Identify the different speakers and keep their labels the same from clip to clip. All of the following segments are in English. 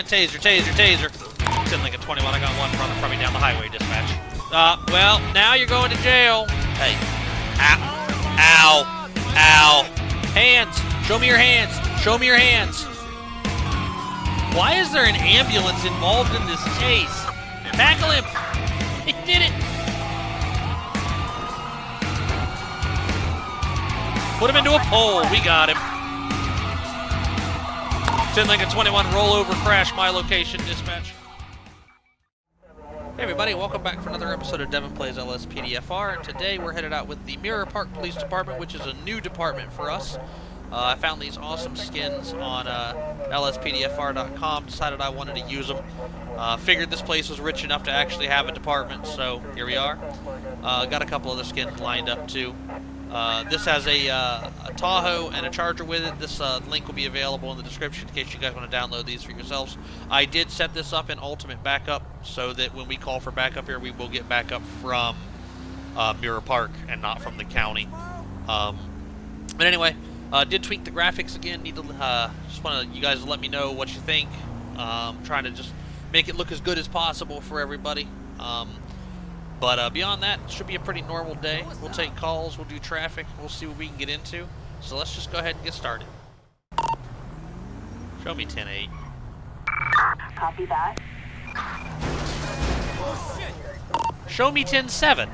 Speaker 1: taser, taser, taser. It's in Lincoln 21. I got one running from me down the highway, dispatch. Well, now you're going to jail. Hey. Ow. Ow. Ow. Hands. Show me your hands. Show me your hands. Why is there an ambulance involved in this chase? Tackle him. He did it. Put him into a pole. We got him. 10 Lincoln 21, rollover crash, my location, dispatch. Hey everybody, welcome back for another episode of Devin Plays LSPDFR, and today we're headed out with the Mirror Park Police Department, which is a new department for us. I found these awesome skins on LSPDFR.com, decided I wanted to use them. Figured this place was rich enough to actually have a department, so here we are. Got a couple other skins lined up too. This has a Tahoe and a Charger with it. This link will be available in the description in case you guys want to download these for yourselves. I did set this up in Ultimate Backup so that when we call for backup here, we will get backup from Mirror Park and not from the county. But anyway, did tweak the graphics again. Need to just want you guys to let me know what you think. Trying to just make it look as good as possible for everybody. But beyond that, it should be a pretty normal day. We'll take calls, we'll do traffic, we'll see what we can get into. So let's just go ahead and get started. Show me 10-8.
Speaker 2: Copy that.
Speaker 1: Show me 10-7.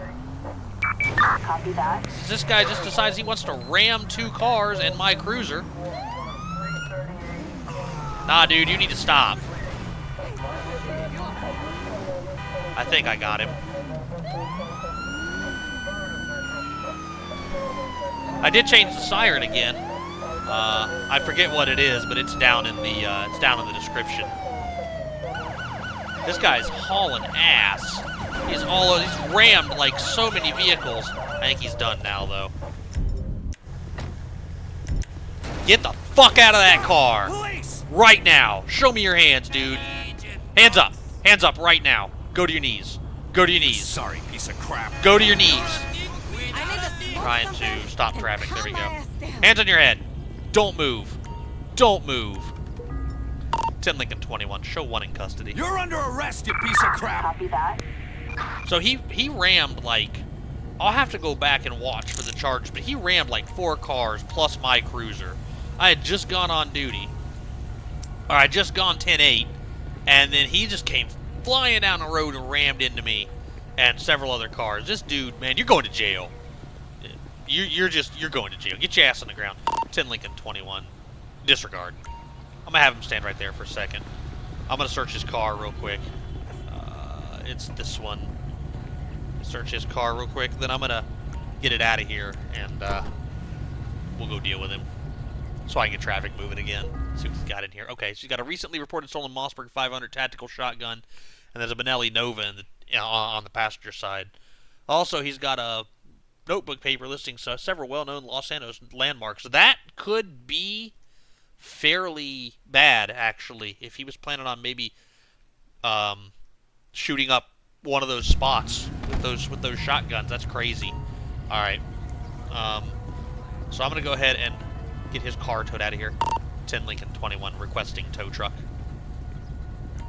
Speaker 2: Copy that.
Speaker 1: This guy just decides he wants to ram two cars and my cruiser. Nah, dude, you need to stop. I think I got him. I did change the siren again. I forget what it is, but it's down in the description. This guy's hauling ass. He's rammed like so many vehicles. I think he's done now though. Get the fuck out of that car.
Speaker 3: Police!
Speaker 1: Right now. Show me your hands, dude. Hands up. Hands up right now. Go to your knees. Go to your knees.
Speaker 3: Sorry, piece of crap.
Speaker 1: Go to your knees. Trying to stop traffic. There we go. Hands on your head. Don't move. Don't move. 10 Lincoln 21. Show one in custody.
Speaker 3: You're under arrest, you piece of crap.
Speaker 2: Copy that.
Speaker 1: So he rammed like, I'll have to go back and watch for the charges, but he rammed like 4 cars plus my cruiser. I had just gone on duty. Or I had just gone 10-8, and then he just came flying down the road and rammed into me and several other cars. This dude, man, you're going to jail. You're going to jail. Get your ass on the ground. 10 Lincoln 21. Disregard. I'm going to have him stand right there for a second. I'm going to search his car real quick. It's this one. Search his car real quick. Then I'm going to get it out of here, and we'll go deal with him. So I can get traffic moving again. See what he's got in here. Okay, so he's got a recently reported stolen Mossberg 500 tactical shotgun, and there's a Benelli Nova on the passenger side. Also, he's got a notebook paper listing several well-known Los Santos landmarks. That could be fairly bad, actually, if he was planning on maybe shooting up one of those spots with those shotguns. That's crazy. All right. So I'm gonna go ahead and get his car towed out of here. 10 Lincoln 21 requesting tow truck. All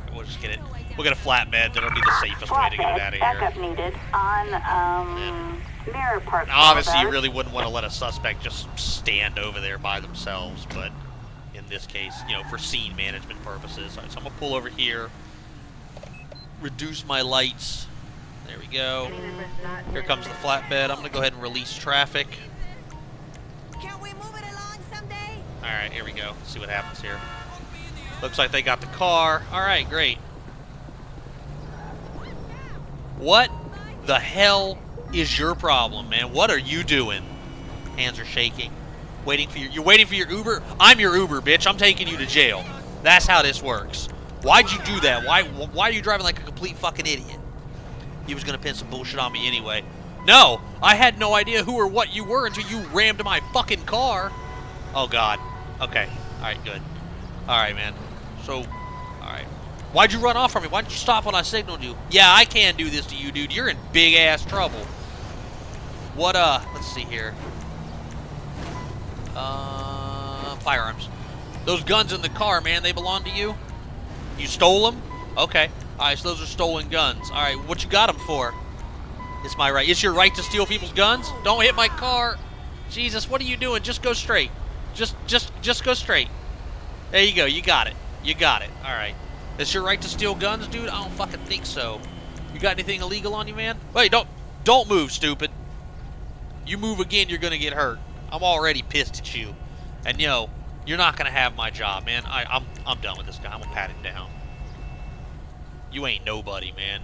Speaker 1: right, we'll just get it. We'll get a flatbed. That'll be the safest way to get it out of here.
Speaker 2: Backup needed on Mirror Park.
Speaker 1: Obviously, you really wouldn't want to let a suspect just stand over there by themselves, but in this case, you know, for scene management purposes. All right, so I'm gonna pull over here, reduce my lights. There we go. Here comes the flatbed. I'm gonna go ahead and release traffic.
Speaker 4: Can we move it along someday?
Speaker 1: All right, here we go. Let's see what happens here. Looks like they got the car. All right, great. What the hell is your problem, man? What are you doing? Hands are shaking. You're waiting for your Uber? I'm your Uber, bitch. I'm taking you to jail. That's how this works. Why'd you do that? Why are you driving like a complete fucking idiot? He was gonna pin some bullshit on me anyway. No, I had no idea who or what you were until you rammed my fucking car. Oh God. Okay. All right, good. All right, man. So, all right. Why'd you run off from me? Why didn't you stop when I signaled you? Yeah, I can do this to you, dude. You're in big ass trouble. What, let's see here. Firearms. Those guns in the car, man, they belong to you? You stole them? Okay. Alright, so those are stolen guns. Alright, what you got them for? It's my right. It's your right to steal people's guns? Don't hit my car. Jesus, what are you doing? Just go straight. Just go straight. There you go. You got it. You got it. Alright. It's your right to steal guns, dude? I don't fucking think so. You got anything illegal on you, man? Wait, don't move, stupid. You move again, you're gonna get hurt. I'm already pissed at you. And yo, you're not gonna have my job, man. I'm done with this guy. I'm gonna pat him down. You ain't nobody, man.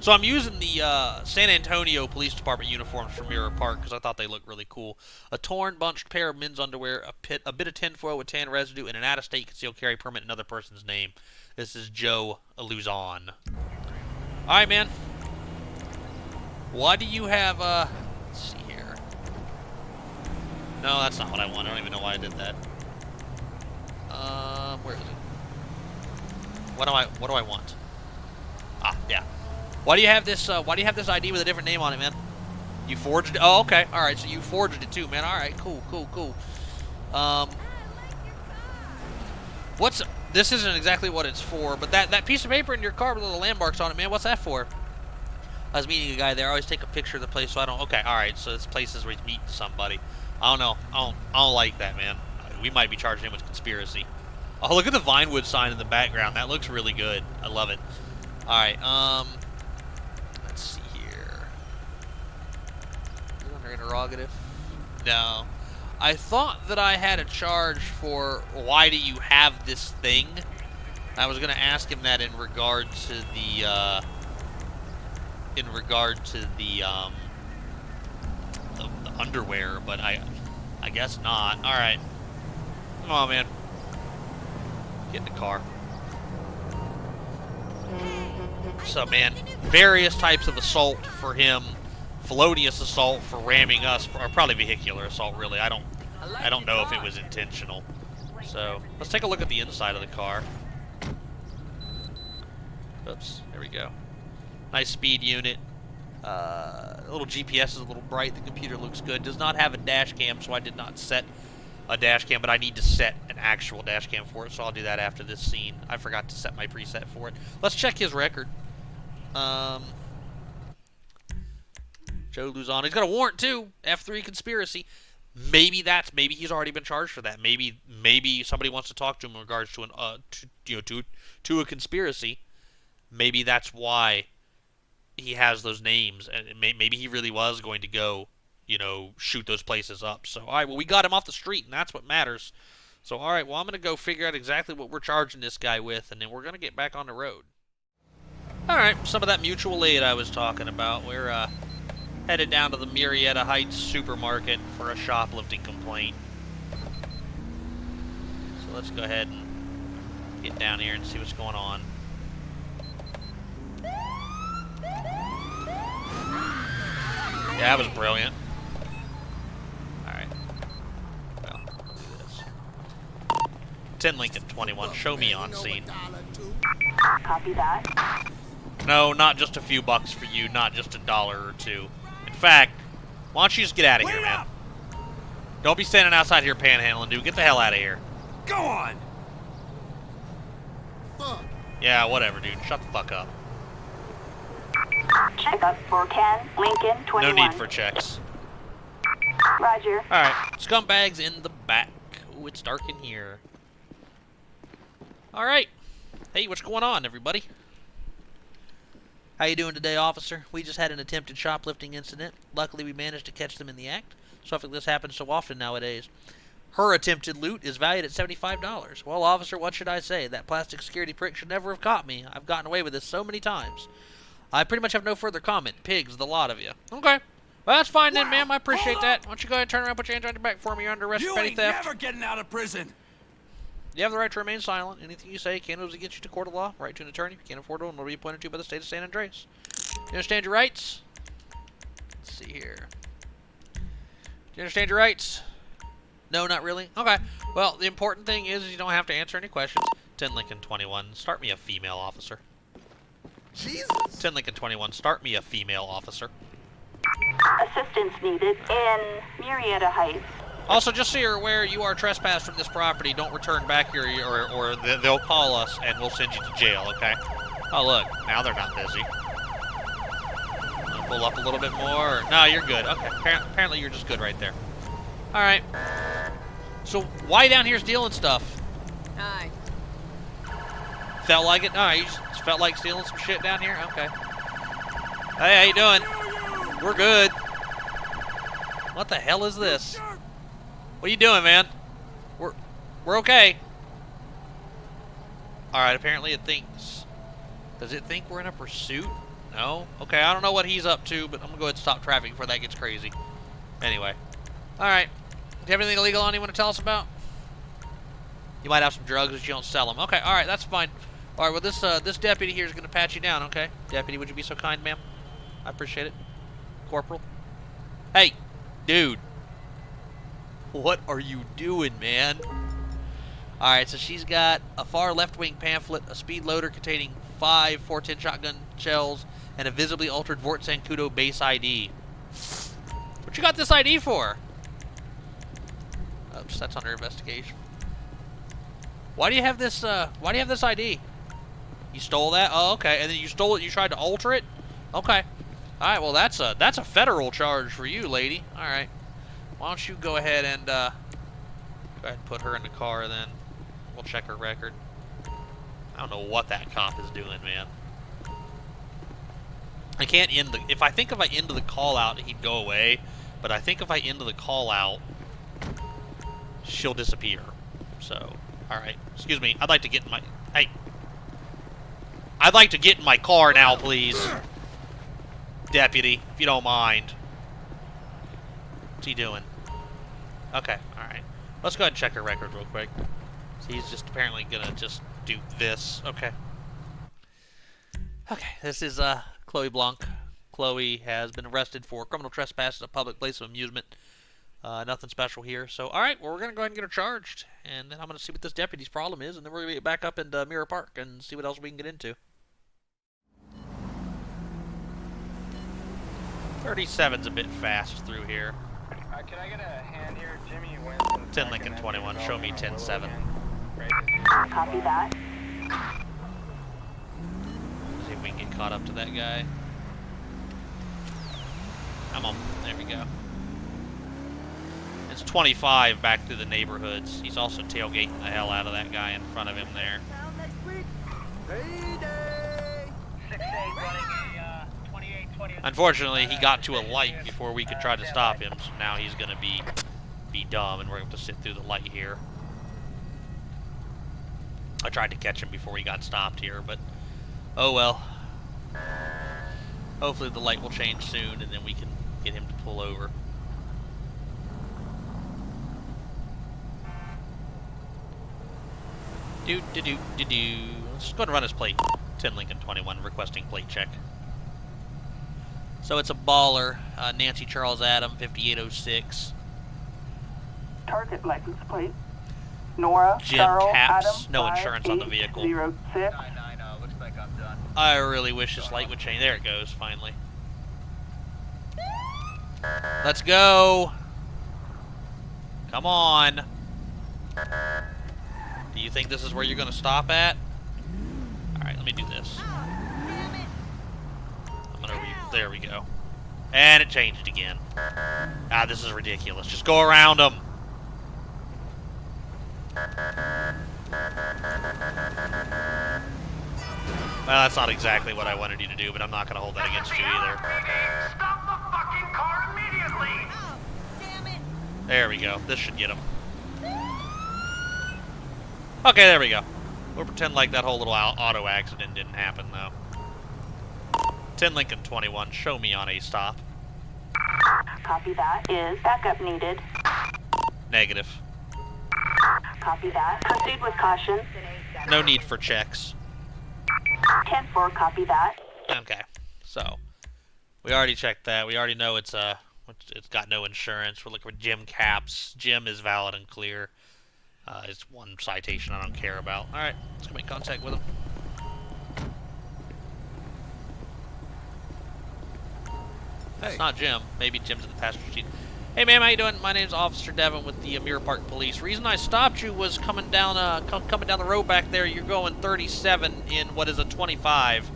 Speaker 1: So I'm using the San Antonio Police Department uniforms from Mirror Park because I thought they looked really cool. A torn, bunched pair of men's underwear, a bit of tinfoil with tan residue, and an out-of-state concealed carry permit in another person's name. This is Joe Luzon. Alright, man. Why do you have, let's see here. No, that's not what I want. I don't even know why I did that. Where is it? What do I want? Ah, yeah. Why do you have this ID with a different name on it, man? You forged it? Oh, okay. Alright, so you forged it too, man. Alright, cool. This isn't exactly what it's for, but that piece of paper in your car with all the landmarks on it, man, what's that for? I was meeting a guy there. I always take a picture of the place so I don't... Okay, alright, so this place is where he's meeting somebody. I don't know. I don't like that, man. We might be charging him with conspiracy. Oh, look at the Vinewood sign in the background. That looks really good. I love it. Alright, let's see here. Is it under interrogative? No. I thought that I had a charge for why do you have this thing? I was going to ask him that in regard to the underwear, but I guess not. All right. Come on, man. Get in the car. So, man, various types of assault for him. Felonious assault for ramming us, or probably vehicular assault, really. I don't know if it was intentional. So, let's take a look at the inside of the car. Oops, there we go. Nice speed unit. The little GPS is a little bright. The computer looks good. Does not have a dash cam, so I did not set a dash cam, but I need to set an actual dash cam for it, so I'll do that after this scene. I forgot to set my preset for it. Let's check his record. Joe Luzon. He's got a warrant too. F3 conspiracy. Maybe he's already been charged for that. Maybe somebody wants to talk to him in regards to to a conspiracy. Maybe that's why he has those names, and maybe he really was going to go, shoot those places up. So, all right, well, we got him off the street, and that's what matters. So, all right, well, I'm going to go figure out exactly what we're charging this guy with, and then we're going to get back on the road. All right, some of that mutual aid I was talking about. We're headed down to the Murrieta Heights supermarket for a shoplifting complaint. So let's go ahead and get down here and see what's going on. Yeah, that was brilliant. Alright. Well, we'll do this. 10 Lincoln 21, show me on scene.
Speaker 2: Copy that.
Speaker 1: No, not just a few bucks for you, not just $1 or $2. In fact, why don't you just get out of here, man? Don't be standing outside here panhandling, dude. Get the hell out of here.
Speaker 3: Go on!
Speaker 1: Yeah, whatever, dude. Shut the fuck up.
Speaker 2: Check up for 10 Lincoln 21.
Speaker 1: No need for checks.
Speaker 2: Roger.
Speaker 1: Alright, scumbags in the back. Ooh, it's dark in here. Alright. Hey, what's going on, everybody? How you doing today, officer? We just had an attempted shoplifting incident. Luckily, we managed to catch them in the act. Stuff like this happens so often nowadays. Her attempted loot is valued at $75. Well, officer, what should I say? That plastic security prick should never have caught me. I've gotten away with this so many times. I pretty much have no further comment. Pigs, the lot of you. Okay. Well, that's fine then, ma'am. I appreciate that. Why don't you go ahead and turn around and put your hands on your back for me? You're under arrest for petty theft.
Speaker 3: You ain't never getting out of prison.
Speaker 1: You have the right to remain silent. Anything you say can lose against you to court of law. Right to an attorney if you can't afford one will be appointed to by the state of San Andreas. You understand your rights? Let's see here. Do you understand your rights? No, not really? Okay. Well, the important thing is you don't have to answer any questions. 10 Lincoln 21. Start me a female officer.
Speaker 3: Jesus.
Speaker 1: 10 Lincoln 21. Start me a female officer.
Speaker 2: Assistance needed in Murrieta Heights.
Speaker 1: Also, just so you're aware, you are trespassed from this property. Don't return back here, or they'll call us and we'll send you to jail, okay? Oh, look. Now they're not busy. Pull up a little bit more. No, you're good. Okay. Apparently you're just good right there. All right. So, why down here stealing stuff?
Speaker 4: Hi.
Speaker 1: Felt like it? No, you just felt like stealing some shit down here? Okay. Hey, how you doing? We're good. What the hell is this? What are you doing, man? We're okay. Alright, apparently it thinks... Does it think we're in a pursuit? No? Okay, I don't know what he's up to, but I'm gonna go ahead and stop traffic before that gets crazy. Anyway. Alright. Do you have anything illegal on you want to tell us about? You might have some drugs, but you don't sell them. Okay, alright, that's fine. Alright, well, this deputy here is gonna pat you down, okay? Deputy, would you be so kind, ma'am? I appreciate it. Corporal. Hey, dude. What are you doing, man? Alright, so she's got a far left-wing pamphlet, a speed loader containing 5 410 shotgun shells, and a visibly altered Vort Sancudo base ID. What you got this ID for? Oops, that's under investigation. Why do you have this, ID? You stole that? Oh, okay. And then you stole it, you tried to alter it? Okay. Alright, well, that's a federal charge for you, lady. Alright. Why don't you go ahead and, go ahead and put her in the car, then. We'll check her record. I don't know what that cop is doing, man. I can't end the... If I end the call out, he'd go away. But I think if I end the call out, she'll disappear. So, alright. Excuse me. I'd like to get in my... Hey. I'd like to get in my car now, please. Deputy, if you don't mind. What's he doing? Okay, alright. Let's go ahead and check her record real quick. So he's just apparently gonna just do this. Okay. Okay, this is Chloe Blanc. Chloe has been arrested for criminal trespass at a public place of amusement. Nothing special here. So, alright, well, we're gonna go ahead and get her charged. And then I'm gonna see what this deputy's problem is, and then we're gonna get back up into Mirror Park and see what else we can get into. 37's a bit fast through here.
Speaker 5: Can I get a hand here, Jimmy?
Speaker 1: 10 Lincoln 21, show me 10-7.
Speaker 2: Copy that.
Speaker 1: See if we can get caught up to that guy. Come on, there we go. It's 25 back through the neighborhoods. He's also tailgating the hell out of that guy in front of him there. Unfortunately, he got to a light before we could try to stop him, so now he's going to be dumb, and we're going to have to sit through the light here. I tried to catch him before he got stopped here, but oh well. Hopefully the light will change soon, and then we can get him to pull over. Do-do-do-do-do. Let's go ahead and run his plate. 10 Lincoln 21, requesting plate check. So it's a baller, Nancy Charles Adam, 5806.
Speaker 2: Target license plate. Nora
Speaker 1: Jim
Speaker 2: Charles
Speaker 1: Caps,
Speaker 2: Adam,
Speaker 1: no insurance on the vehicle.
Speaker 2: 5806.
Speaker 5: Looks like I'm done.
Speaker 1: I really wish this light would change. There it goes, finally. Let's go. Come on. Do you think this is where you're going to stop at? Alright, let me do this. There we go. And it changed again. Ah, this is ridiculous. Just go around them. Well, that's not exactly what I wanted you to do, but I'm not going to hold that against you either.
Speaker 3: Stop the fucking car immediately!
Speaker 4: Oh, damn it!
Speaker 1: There we go. This should get him. Okay, there we go. We'll pretend like that whole little auto accident didn't happen, though. 10 Lincoln 21, show me on a stop.
Speaker 2: Copy that. Is backup needed?
Speaker 1: Negative.
Speaker 2: Copy that. Proceed with caution.
Speaker 1: No need for checks.
Speaker 2: 10-4, copy that.
Speaker 1: Okay, so we already checked that. We already know it's got no insurance. We're looking for Jim Caps. Jim is valid and clear. It's one citation I don't care about. All right, let's go make contact with him.
Speaker 3: Hey.
Speaker 1: It's not Jim. Maybe Jim's in the passenger seat. Hey, ma'am, how you doing? My name's Officer Devin with the Mirror Park Police. Reason I stopped you was coming down the road back there. You're going 37 in what is a 25,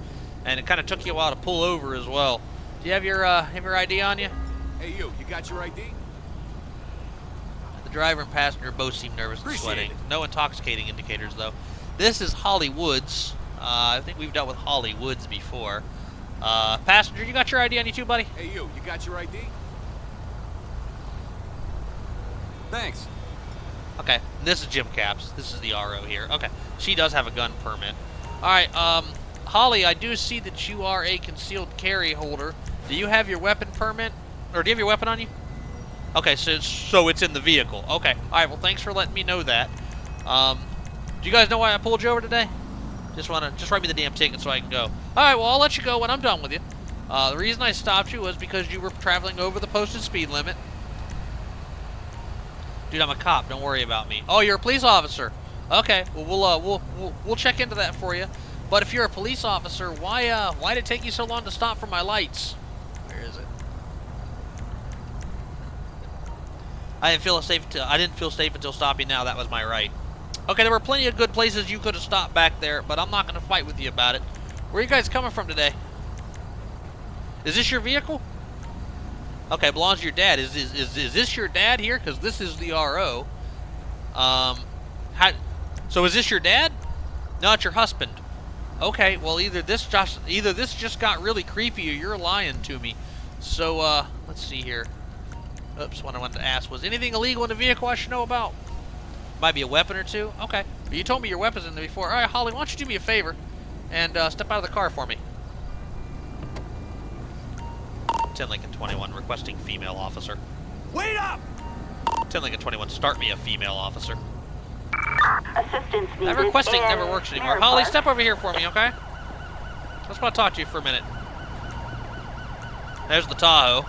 Speaker 1: and it kind of took you a while to pull over as well. Do you have your ID on you?
Speaker 6: Hey, you got your ID?
Speaker 1: The driver and passenger both seem nervous and sweating. No intoxicating indicators, though. This is Holly Woods. I think we've dealt with Holly Woods before. Passenger, you got your ID on you too, buddy?
Speaker 6: Hey, you got your ID? Thanks.
Speaker 1: Okay, this is Jim Caps. This is the RO here. Okay, she does have a gun permit. Alright, Holly, I do see that you are a concealed carry holder. Do you have your weapon permit? Or do you have your weapon on you? Okay, so it's in the vehicle. Okay, alright, well, thanks for letting me know that. Do you guys know why I pulled you over today? Just write me the damn ticket so I can go. Alright, well, I'll let you go when I'm done with you. The reason I stopped you was because you were traveling over the posted speed limit. Dude, I'm a cop. Don't worry about me. Oh, you're a police officer. Okay. Well, we'll check into that for you. But if you're a police officer, why did it take you so long to stop for my lights? Where is it? I didn't feel safe until stopping now. That was my right. Okay, there were plenty of good places you could have stopped back there, but I'm not going to fight with you about it. Where are you guys coming from today? Is this your vehicle? Okay, belongs to your dad. Is this your dad here? Because this is the RO. So is this your dad? No, it's your husband. Okay, well either this just got really creepy or you're lying to me. So let's see here. Oops, what I wanted to ask was anything illegal in the vehicle I should know about? Might be a weapon or two. Okay, but you told me your weapon's in there before. All right, Holly, why don't you do me a favor and step out of the car for me? 10 Lincoln 21, requesting female officer.
Speaker 6: Wait up!
Speaker 1: 10 Lincoln 21, start me a female officer.
Speaker 2: Assistance needed.
Speaker 1: That requesting never works anymore.
Speaker 2: Mirror
Speaker 1: Holly,
Speaker 2: Park.
Speaker 1: step over here for me, okay? Just want to talk to you for a minute. There's the Tahoe.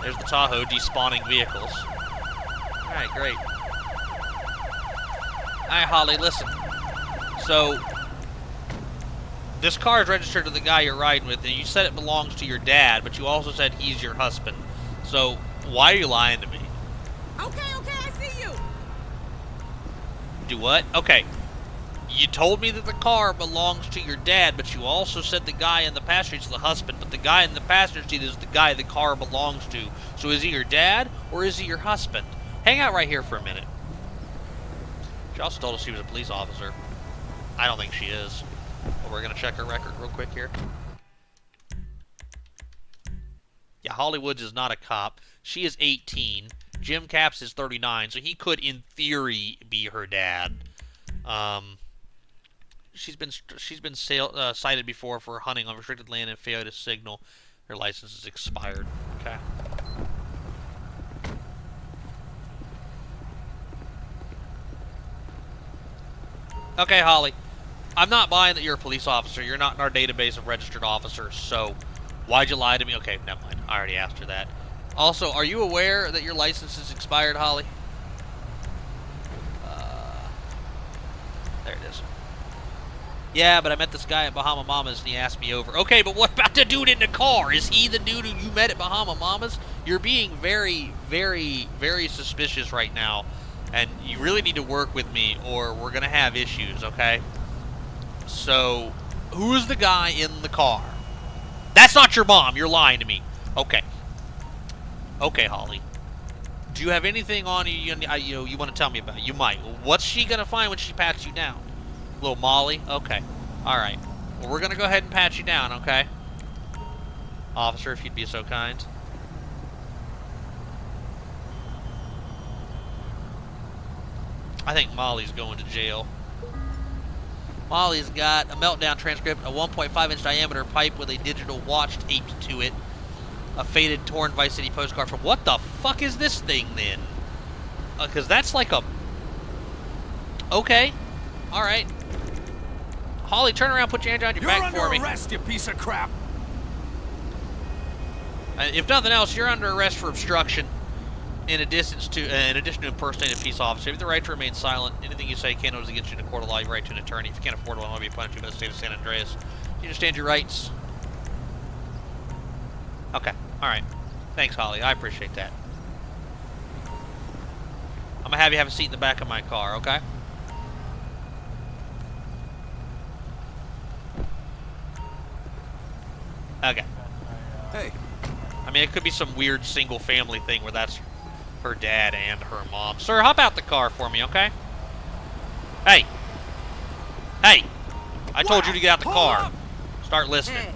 Speaker 1: There's the Tahoe despawning vehicles. Alright, great. Alright, Holly, listen. So, this car is registered to the guy you're riding with, and you said it belongs to your dad, but you also said he's your husband. So, why are you lying to me?
Speaker 4: Okay, I see you.
Speaker 1: Do what? Okay. You told me that the car belongs to your dad, but you also said the guy in the passenger seat is the husband, but the guy in the passenger seat is the guy the car belongs to. So is he your dad, or is he your husband? Hang out right here for a minute. She also told us she was a police officer. I don't think she is. But we're going to check her record real quick here. Yeah, Holly Woods is not a cop. She is 18. Jim Caps is 39, so he could, in theory, be her dad. She's been cited before for hunting on restricted land and failure to signal. Her license is expired. Okay. Okay, Holly. I'm not buying that you're a police officer. You're not in our database of registered officers, so why'd you lie to me? Okay, never mind. I already asked her that. Also, are you aware that your license is expired, Holly? There it is. Yeah, but I met this guy at Bahama Mamas and he asked me over. Okay, but what about the dude in the car? Is he the dude who you met at Bahama Mamas? You're being very, very, very suspicious right now. And you really need to work with me or we're going to have issues, okay? So, who's the guy in the car? That's not your mom. You're lying to me. Okay. Okay, Holly. Do you have anything on you you want to tell me about? You might. What's she going to find when she pats you down? Little Molly? Okay. Alright. Well, we're going to go ahead and pat you down, okay? Officer, if you'd be so kind. I think Molly's going to jail. Molly's got a meltdown transcript, a 1.5-inch diameter pipe with a digital watch taped to it, a faded, torn Vice City postcard from... What the fuck is this thing, then? Because that's like a... Okay. Alright. Holly, turn around, put your hand on your back for me.
Speaker 6: You're under arrest, you piece of crap!
Speaker 1: If nothing else, you're under arrest for obstruction. In addition to impersonating a peace officer, you have the right to remain silent. Anything you say can't always get you in a court of law. You have the right to an attorney. If you can't afford one, will be appointed to by the state of San Andreas. Do you understand your rights? Okay. All right. Thanks, Holly. I appreciate that. I'm gonna have you have a seat in the back of my car, okay? Okay.
Speaker 6: Hey.
Speaker 1: I mean, it could be some weird single-family thing where that's her dad and her mom. Sir, hop out the car for me, okay? Hey. Hey. I told you to get out the car. Start listening.
Speaker 4: Hey.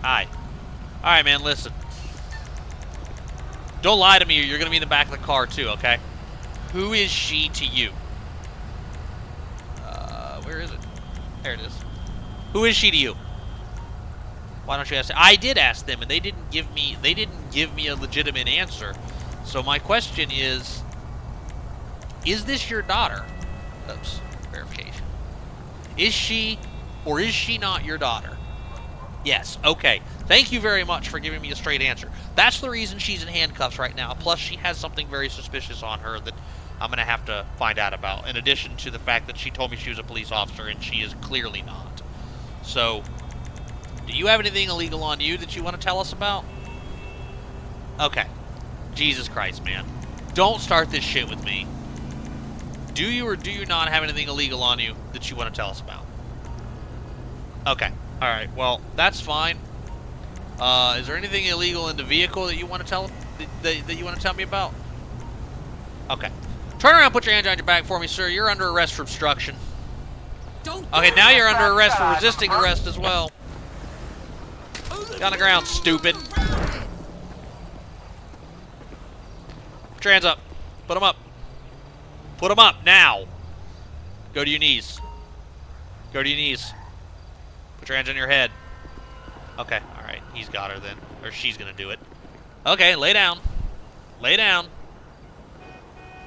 Speaker 1: Hi. All right, man, listen. Don't lie to me or you're going to be in the back of the car, too, okay? Who is she to you? Where is it? There it is. Who is she to you? Why don't you ask them? I did ask them, and they didn't give me a legitimate answer. So my question is this your daughter? Oops, verification. Is she or is she not your daughter? Yes, okay. Thank you very much for giving me a straight answer. That's the reason she's in handcuffs right now. Plus, she has something very suspicious on her that I'm going to have to find out about, in addition to the fact that she told me she was a police officer, and she is clearly not. So, do you have anything illegal on you that you want to tell us about? Okay. Jesus Christ, man. Don't start this shit with me. Do you or do you not have anything illegal on you that you want to tell us about? Okay. Alright, well, that's fine. Is there anything illegal in the vehicle that you want to tell that you want to tell me about? Okay. Turn around, put your hands on your back for me, sir. You're under arrest for obstruction. Okay, now you're under arrest for resisting arrest as well. Get on the ground, stupid. Put your hands up. Put them up. Put them up, now. Go to your knees. Go to your knees. Put your hands on your head. Okay, alright. He's got her then. Or she's gonna do it. Okay, lay down. Lay down.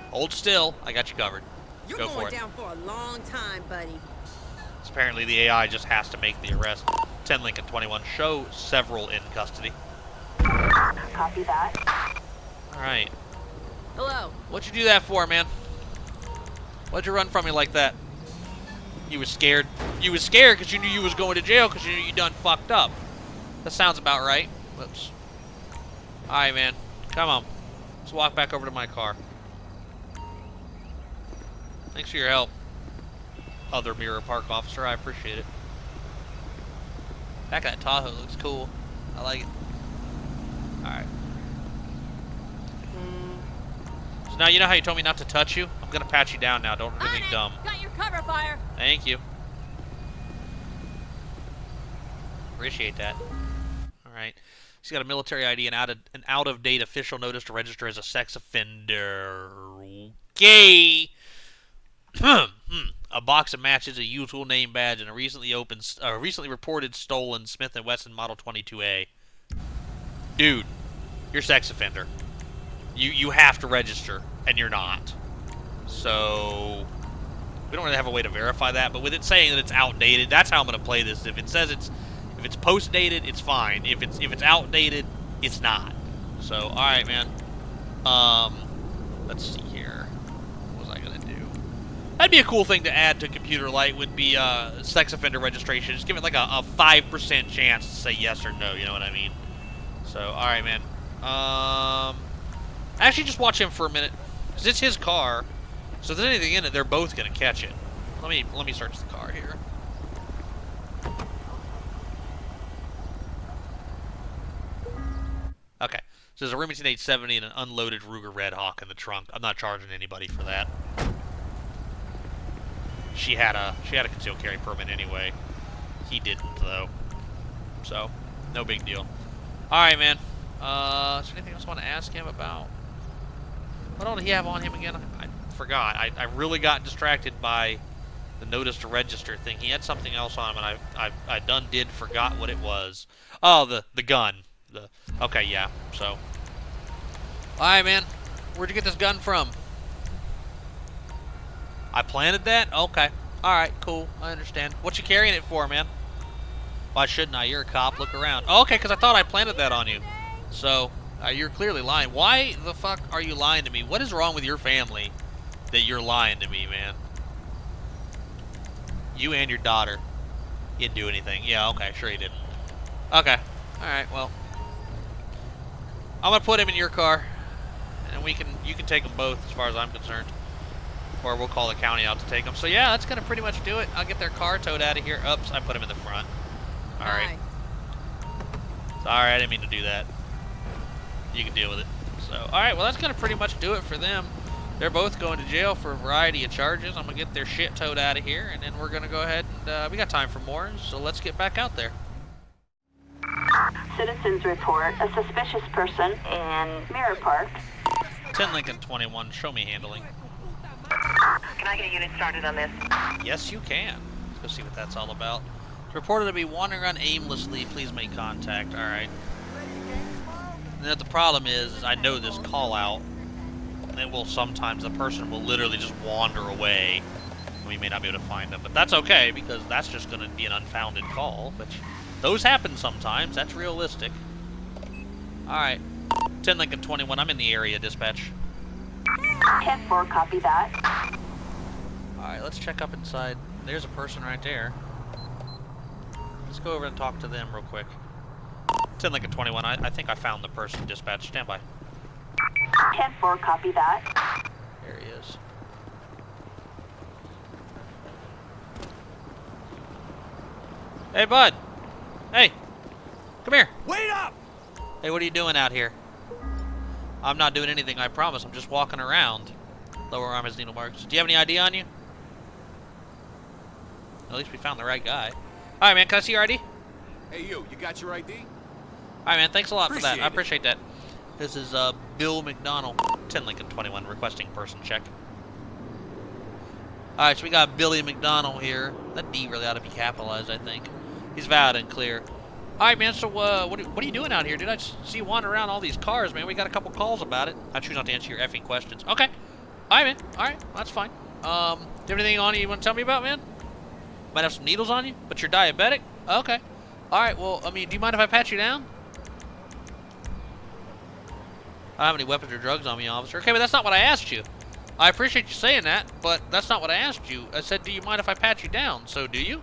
Speaker 1: Hold still. I got you covered.
Speaker 4: You're
Speaker 1: Go for
Speaker 4: going
Speaker 1: it.
Speaker 4: down for a long time, buddy.
Speaker 1: So apparently the AI just has to make the arrest. 10 Lincoln 21. Show several in custody.
Speaker 2: Copy that.
Speaker 1: Alright.
Speaker 4: Hello.
Speaker 1: What'd you do that for, man? Why'd you run from me like that? You was scared. You was scared because you knew you was going to jail because you knew you done fucked up. That sounds about right. Whoops. Alright, man. Come on. Let's walk back over to my car. Thanks for your help, other Mirror Park officer. I appreciate it. Back of that Tahoe looks cool. I like it. Alright. So now you know how you told me not to touch you? I'm gonna pat you down now. Don't do anything dumb.
Speaker 4: Got your cover fire.
Speaker 1: Thank you. Appreciate that. Alright. She's got a military ID and an out-of-date official notice to register as a sex offender. Okay. A box of matches, a usual name badge, and a recently reported stolen Smith & Wesson Model 22A. Dude, you're a sex offender. You have to register, and you're not. So we don't really have a way to verify that, but with it saying that it's outdated, that's how I'm going to play this. If it says if it's post-dated, it's fine. If it's outdated, it's not. So, all right, man. Let's see here. What was I going to do? That'd be a cool thing to add to Computer Light, would be sex offender registration. Just give it like a 5% chance to say yes or no, you know what I mean? So, alright, man. Actually, just watch him for a minute, because it's his car. So if there's anything in it, they're both going to catch it. Let me search the car here. Okay. So there's a Remington 870 and an unloaded Ruger Red Hawk in the trunk. I'm not charging anybody for that. She had a concealed carry permit anyway. He didn't though. So, no big deal. Alright, man. Is there anything else I want to ask him about? What all did he have on him again? I forgot. I really got distracted by the notice to register thing. He had something else on him, and I forgot what it was. Oh, the gun. Okay, yeah. So, alright, man. Where'd you get this gun from? I planted that? Okay. Alright, cool. I understand. What you carrying it for, man? Why shouldn't I? You're a cop. Look around. Oh, okay, because I thought I planted that on you. So, you're clearly lying. Why the fuck are you lying to me? What is wrong with your family that you're lying to me, man? You and your daughter. You didn't do anything. Yeah, okay. Sure you didn't. Okay. Alright, well. I'm gonna put him in your car, and you can take them both as far as I'm concerned. Or we'll call the county out to take them. So yeah, that's gonna pretty much do it. I'll get their car towed out of here. Oops, I put him in the front. All right. Sorry, I didn't mean to do that. You can deal with it. So, all right, well, that's gonna pretty much do it for them. They're both going to jail for a variety of charges. I'm gonna get their shit towed out of here, and then we're gonna go ahead and we got time for more. So let's get back out there.
Speaker 2: Citizens report a suspicious person in Mirror Park.
Speaker 1: 10 Lincoln 21. Show me handling.
Speaker 7: Can I get a unit started on this?
Speaker 1: Yes, you can. Let's go see what that's all about. It's reported to be wandering around aimlessly. Please make contact. All right. And then the problem is, I know this call out. And will sometimes the person will literally just wander away. We may not be able to find them, but that's okay because that's just going to be an unfounded call. Which those happen sometimes. That's realistic. All right. 10 Lincoln 21. I'm in the area. Dispatch.
Speaker 2: 10-4, copy that.
Speaker 1: Alright, let's check up inside. There's a person right there. Let's go over and talk to them real quick. 10 Lincoln 21, I think I found the person. Dispatch, stand by.
Speaker 2: 10-4, copy that.
Speaker 1: There he is. Hey, bud! Hey! Come here!
Speaker 6: Wait up!
Speaker 1: Hey, what are you doing out here? I'm not doing anything, I promise. I'm just walking around. Lower arm has needle marks. Do you have any ID on you? At least we found the right guy. Alright, man, can I see your ID?
Speaker 6: Hey, you got your ID?
Speaker 1: Alright, man, thanks a lot for that.
Speaker 6: Appreciate
Speaker 1: I
Speaker 6: it.
Speaker 1: appreciate that. This is Bill McDonald, 10 Lincoln 21, requesting person check. Alright, so we got Billy McDonald here. That D really ought to be capitalized, I think. He's valid and clear. Alright, man, so what are you doing out here, dude? I just see you wander around all these cars, man. We got a couple calls about it. I choose not to answer your effing questions. Okay. Alright, man. Alright, that's fine. Do you have anything on you want to tell me about, man? Might have some needles on you, but you're diabetic? Okay. Alright, well, I mean, do you mind if I pat you down? I don't have any weapons or drugs on me, officer. Okay, but that's not what I asked you. I appreciate you saying that, but that's not what I asked you. I said, do you mind if I pat you down? So, do you?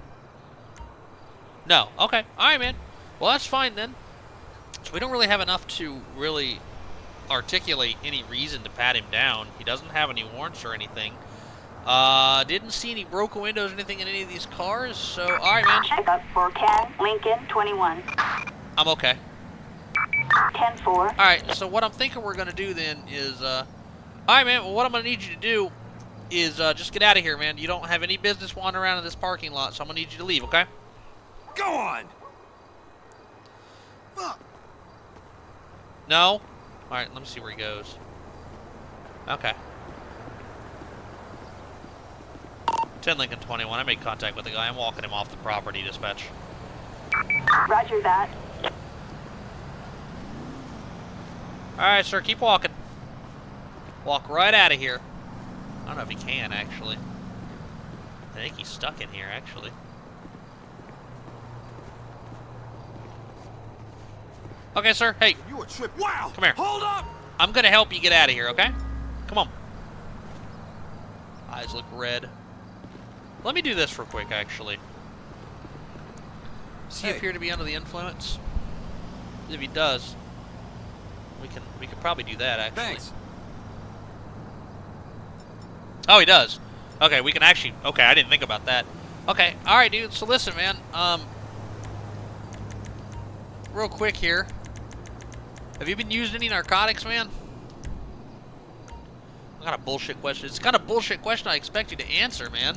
Speaker 1: No. Okay. Alright, man. Well, that's fine then. So we don't really have enough to really articulate any reason to pat him down. He doesn't have any warrants or anything. Didn't see any broken windows or anything in any of these cars, so alright, man.
Speaker 2: Check up for 10 Lincoln 21.
Speaker 1: I'm okay.
Speaker 2: 10-4.
Speaker 1: Alright, so what I'm thinking we're gonna do then is, alright, man, well, what I'm gonna need you to do is, just get out of here, man. You don't have any business wandering around in this parking lot, so I'm gonna need you to leave, okay?
Speaker 6: Go on! Fuck!
Speaker 1: No? Alright, let me see where he goes. Okay. 10 Lincoln 21, I made contact with the guy. I'm walking him off the property, dispatch.
Speaker 2: Roger that.
Speaker 1: Alright, sir, keep walking. Walk right out of here. I don't know if he can, actually. I think he's stuck in here, actually. Okay, sir, hey,
Speaker 6: You a trip? Wow!
Speaker 1: Come here.
Speaker 6: Hold up!
Speaker 1: I'm gonna help you get out of here, okay? Come on. Eyes look red. Let me do this real quick, actually. Does he
Speaker 6: Hey.
Speaker 1: appear to be under the influence? If he does, we could probably do that, actually.
Speaker 6: Thanks.
Speaker 1: Oh, he does. Okay, we can actually. Okay, I didn't think about that. Okay, all right, dude. So listen, man. Real quick here. Have you been using any narcotics, man? I got a bullshit question. It's kind of bullshit question I expect you to answer, man.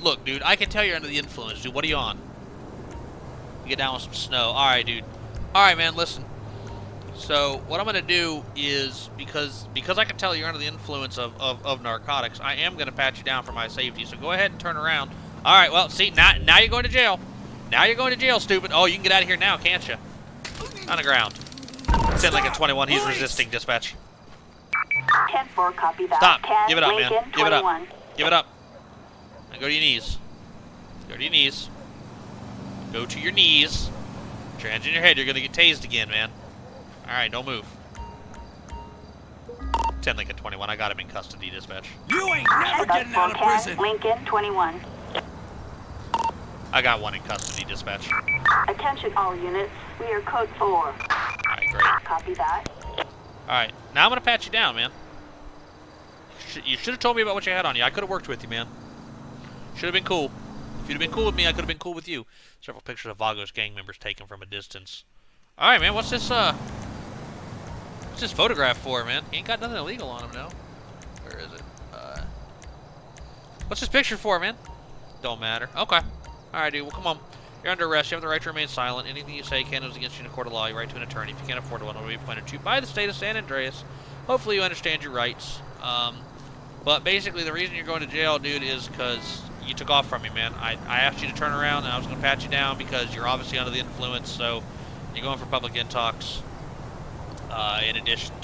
Speaker 1: Look, dude. I can tell you're under the influence, dude. What are you on? You get down with some snow. All right, dude. All right, man. Listen. So what I'm gonna do is because I can tell you're under the influence of narcotics, I am gonna pat you down for my safety. So go ahead and turn around. All right. Well, see, now you're going to jail. Now you're going to jail, stupid. Oh, you can get out of here now, can't you? On the ground. 10 Lincoln 21. He's resisting, dispatch.
Speaker 2: 10-4, copy that.
Speaker 1: Stop.
Speaker 2: 10
Speaker 1: Give it up,
Speaker 2: Lincoln
Speaker 1: man. Give it up.
Speaker 2: 21.
Speaker 1: Give it up. Now go to your knees. Go to your knees. Go to your knees. Put your hands in your head. You're gonna get tased again, man. All right, don't move. 10 Lincoln 21. I got him in custody, dispatch.
Speaker 6: You ain't never
Speaker 2: Check up
Speaker 6: getting out
Speaker 2: for
Speaker 6: of
Speaker 2: 10
Speaker 6: prison!
Speaker 2: Lincoln 21.
Speaker 1: I got one in custody, dispatch.
Speaker 2: Attention all units. We are code 4.
Speaker 1: Alright, great.
Speaker 2: Copy that.
Speaker 1: Alright, now I'm gonna pat you down, man. You should have told me about what you had on you. I could have worked with you, man. Should have been cool. If you'd have been cool with me, I could have been cool with you. Several pictures of Vago's gang members taken from a distance. Alright, man, what's this photograph for, man? He ain't got nothing illegal on him, no? Where is it? What's this picture for, man? Don't matter. Okay. Alright, dude, well, come on. You're under arrest. You have the right to remain silent. Anything you say can is against you in a court of law. Your right to an attorney. If you can't afford one, will be appointed to by the state of San Andreas. Hopefully you understand your rights. But basically, the reason you're going to jail, dude, is because you took off from me, man. I asked you to turn around, and I was going to pat you down because you're obviously under the influence, so you're going for public intox. In addition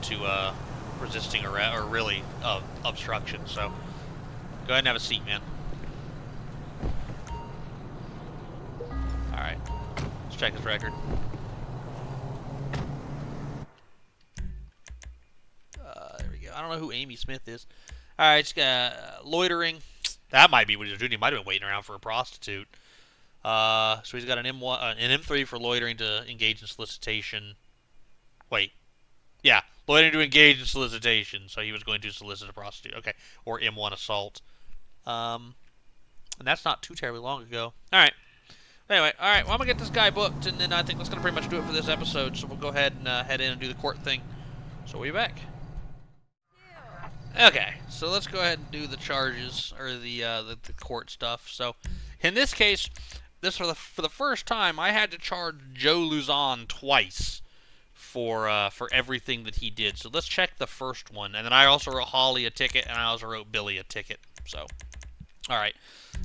Speaker 1: to resisting arrest, or really obstruction. So go ahead and have a seat, man. All right, let's check his record. There we go. I don't know who Amy Smith is. All right, loitering. That might be what he's doing. He might have been waiting around for a prostitute. So he's got an M1, an M3 for loitering to engage in solicitation. Wait, yeah, loitering to engage in solicitation. So he was going to solicit a prostitute. Okay, or M1 assault. And that's not too terribly long ago. All right. Anyway, all right. Well, I'm gonna get this guy booked, and then I think that's gonna pretty much do it for this episode. So we'll go ahead and head in and do the court thing. So we'll be back. Okay, so let's go ahead and do the charges, or the court stuff. So in this case, for the first time, I had to charge Joe Luzon twice for everything that he did. So let's check the first one, and then I also wrote Holly a ticket, and I also wrote Billy a ticket. So, all right.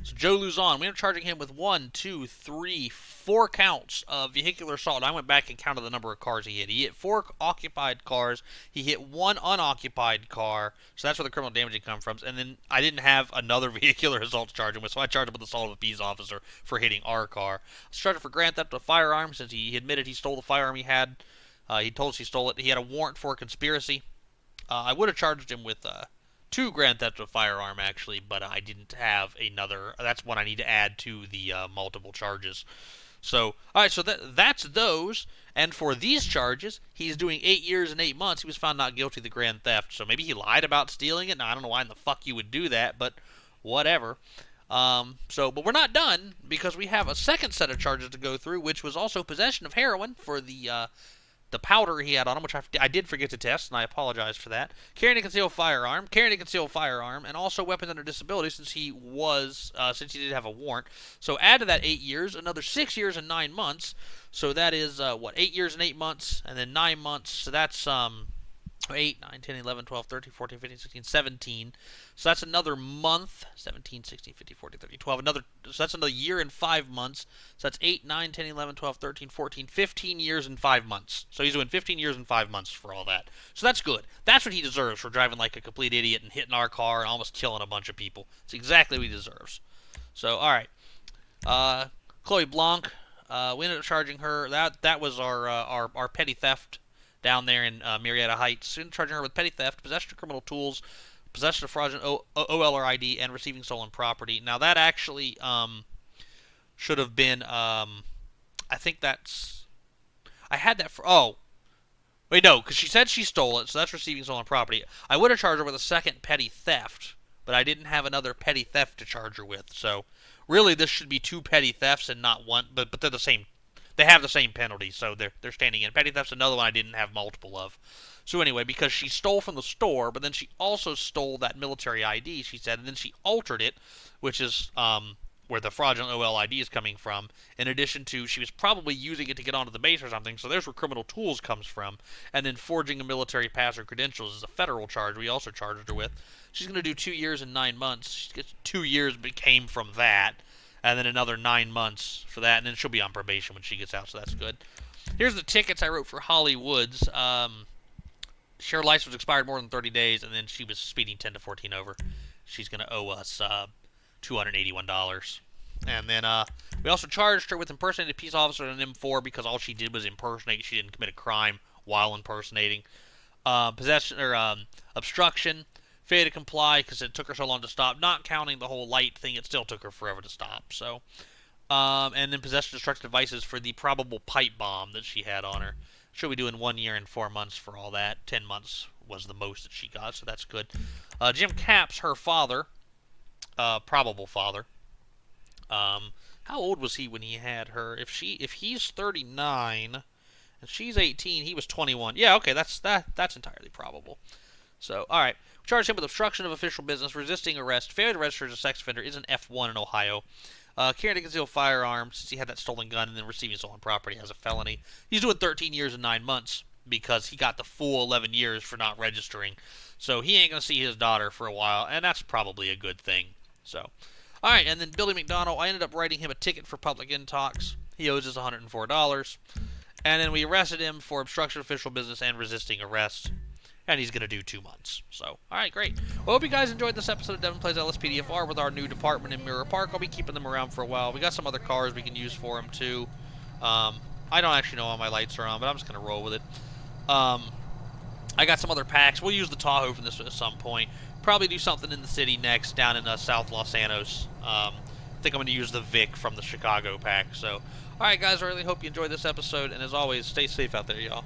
Speaker 1: So Joe Luzon, we ended up charging him with 4 counts of vehicular assault. I went back and counted the number of cars he hit. He hit 4 occupied cars. He hit 1 unoccupied car. So that's where the criminal damage comes from. And then I didn't have another vehicular assault to charge him with, so I charged him with assault of a peace officer for hitting our car. I was charged for grand theft of a firearm since he admitted he stole the firearm he had. He told us he stole it. He had a warrant for a conspiracy. I would have charged him with 2 grand theft of a firearm, actually, but I didn't have another. That's one I need to add to the multiple charges. So, all right, so that's those. And for these charges, he's doing 8 years and 8 months. He was found not guilty of the grand theft. So maybe he lied about stealing it. Now, I don't know why in the fuck you would do that, but whatever. But we're not done, because we have a second set of charges to go through, which was also possession of heroin for the powder he had on him, which I did forget to test, and I apologize for that. Carrying a concealed firearm, and also weapons under disability since he did have a warrant. So add to that 8 years, another 6 years and 9 months. So that is 8 years and 8 months, and then 9 months. So that's 8, 9, 10, 11, 12, 13, 14, 15, 16, 17. So that's another month. 17, 16, 15, 14, 13, 12. So that's another year and 5 months. So that's 8, 9, 10, 11, 12, 13, 14, 15 years and 5 months. So he's doing 15 years and 5 months for all that. So that's good. That's what he deserves for driving like a complete idiot and hitting our car and almost killing a bunch of people. It's exactly what he deserves. So, all right. Chloe Blanc, we ended up charging her. That was our petty theft down there in Marietta Heights. We ended up charging her with petty theft, possession of criminal tools, possession of fraudulent OLR ID, and receiving stolen property. Now, that actually should have been, I think that's, I had that for, oh, wait, no, because she said she stole it, so that's receiving stolen property. I would have charged her with a second petty theft, but I didn't have another petty theft to charge her with. So, really, this should be 2 petty thefts and not 1, but they're the same. They have the same penalty, so they're standing in. Petty theft's another one I didn't have multiple of. So anyway, because she stole from the store, but then she also stole that military ID, she said, and then she altered it, which is where the fraudulent OL ID is coming from, in addition to she was probably using it to get onto the base or something, so there's where criminal tools comes from. And then forging a military pass or credentials is a federal charge we also charged her with. She's going to do 2 years and 9 months. She gets 2 years, but it came from that. And then another 9 months for that, and then she'll be on probation when she gets out, so that's good. Here's the tickets I wrote for Holly Woods. Her license was expired more than 30 days, and then she was speeding 10 to 14 over. She's going to owe us $281. And then we also charged her with impersonating a peace officer in an M4 because all she did was impersonate. She didn't commit a crime while impersonating. Possession or obstruction, failed to comply because it took her so long to stop. Not counting the whole light thing, it still took her forever to stop. So, and then possession of destructive devices for the probable pipe bomb that she had on her. She'll be doing 1 year and 4 months for all that. 10 months was the most that she got, so that's good. Jim Capps, her father, probable father. How old was he when he had her? If he's 39 and she's 18, he was 21. Yeah, okay, that's entirely probable. So, all right, we charged him with obstruction of official business, resisting arrest, failure to register as a sex offender, is an F1 in Ohio. Carrying a concealed firearm since he had that stolen gun, and then receiving stolen property as a felony. He's doing 13 years and 9 months because he got the full 11 years for not registering. So he ain't going to see his daughter for a while, and that's probably a good thing. So, all right, and then Billy McDonald, I ended up writing him a ticket for public intox. He owes us $104. And then we arrested him for obstruction of official business and resisting arrest. And he's going to do 2 months. So, all right, great. Well, hope you guys enjoyed this episode of Devin Plays LSPDFR with our new department in Mirror Park. I'll be keeping them around for a while. We got some other cars we can use for them, too. I don't actually know how my lights are on, but I'm just going to roll with it. I got some other packs. We'll use the Tahoe from this at some point. Probably do something in the city next, down in South Los Angeles. I think I'm going to use the Vic from the Chicago pack. So, all right, guys, I really hope you enjoyed this episode. And as always, stay safe out there, y'all.